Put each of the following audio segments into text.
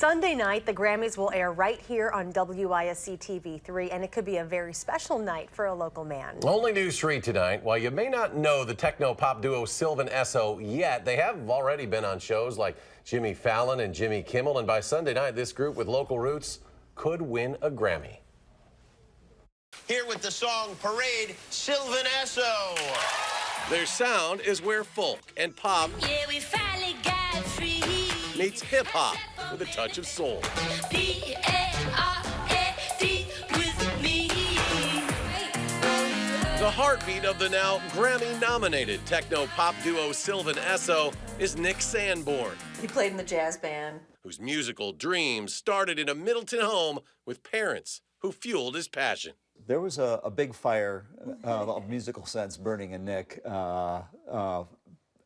Sunday night, the Grammys will air right here on WISC TV3, and it could be a very special night for a local man. Only News 3 tonight. While you may not know the techno-pop duo Sylvan Essois yet, they have already been on shows like Jimmy Fallon and Jimmy Kimmel, and by Sunday night, this group with local roots could win a Grammy. Here with the song Parade, Sylvan Essois. Their sound is where folk and pop we finally got free. meets hip-hop with a touch of soul. Parade with me. The heartbeat of the now Grammy-nominated techno-pop duo Sylvan Essois is Nick Sanborn, He played in the jazz band. whose musical dreams started in a Middleton home with parents who fueled his passion. There was a big fire of musical sense burning in Nick at a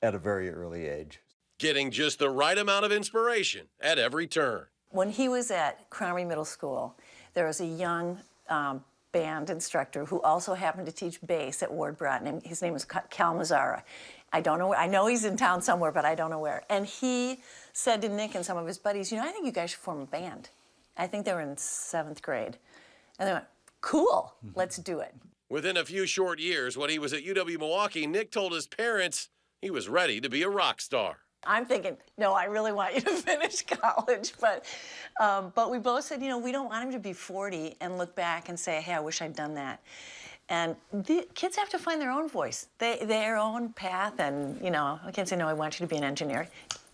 very early age. Getting just the right amount of inspiration at every turn. When he was at Cromery Middle School, there was a young band instructor who also happened to teach bass at Ward Broughton. His name was Cal Mazzara. I don't know where, I know he's in town somewhere, but I don't know where. And he said to Nick and some of his buddies, you know, I think you guys should form a band. I think they were in 7th grade. And they went, cool, let's do it. Within a few short years, when he was at UW-Milwaukee, Nick told his parents he was ready to be a rock star. I'm thinking, no, I really want you to finish college. But we both said, you know, we don't want him to be 40 and look back and say, hey, I wish I'd done that. And the kids have to find their own voice, their own path. And, you know, I can't say, no, I want you to be an engineer.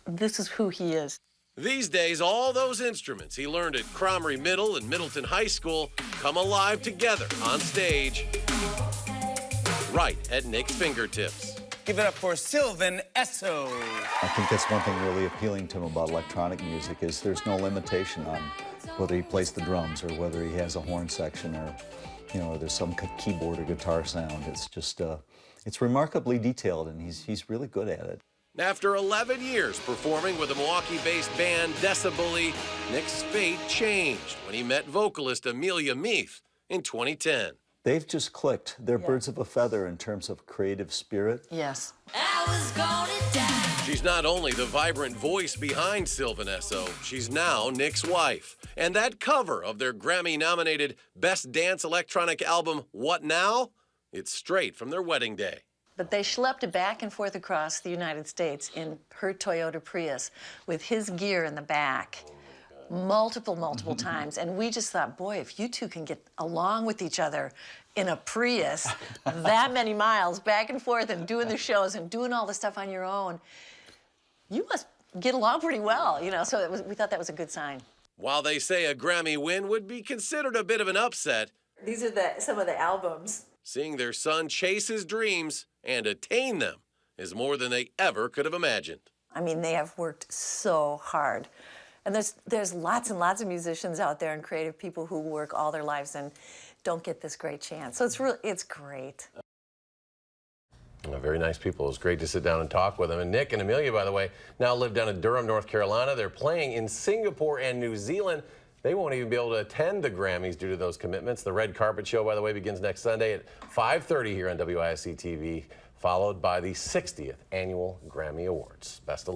This is who he is. These days, all those instruments he learned at Cromery Middle and Middleton High School come alive together on stage, right at Nick's fingertips. Give it up for Sylvan Essois. I think that's one thing really appealing to him about electronic music is there's no limitation on whether he plays the drums or whether he has a horn section or, you know, there's some keyboard or guitar sound. It's just, it's remarkably detailed, and he's really good at it. After 11 years performing with the Milwaukee-based band Decibelly, Nick's fate changed when he met vocalist Amelia Meath in 2010. They've just clicked. They're birds of a feather in terms of creative spirit. Yes. I was gonna die. She's not only the vibrant voice behind Sylvan Essois, she's now Nick's wife. And that cover of their Grammy-nominated Best Dance Electronic album, What Now? It's straight from their wedding day. But they schlepped it back and forth across the United States in her Toyota Prius with his gear in the back. Multiple times. And we just thought, boy, if you two can get along with each other in a Prius that many miles back and forth and doing the shows and doing all the stuff on your own, you must get along pretty well, you know, so we thought that was a good sign. While they say a Grammy win would be considered a bit of an upset, These are some of the albums. seeing their son chase his dreams and attain them is more than they ever could have imagined. I mean, they have worked so hard. And there's lots and lots of musicians out there and creative people who work all their lives and don't get this great chance. So it's great. Very nice people. It was great to sit down and talk with them. And Nick and Amelia, by the way, now live down in Durham, North Carolina. They're playing in Singapore and New Zealand. They won't even be able to attend the Grammys due to those commitments. The red carpet show, by the way, begins next Sunday at 5:30 here on WISC TV, followed by the 60th Annual Grammy Awards. Best of luck.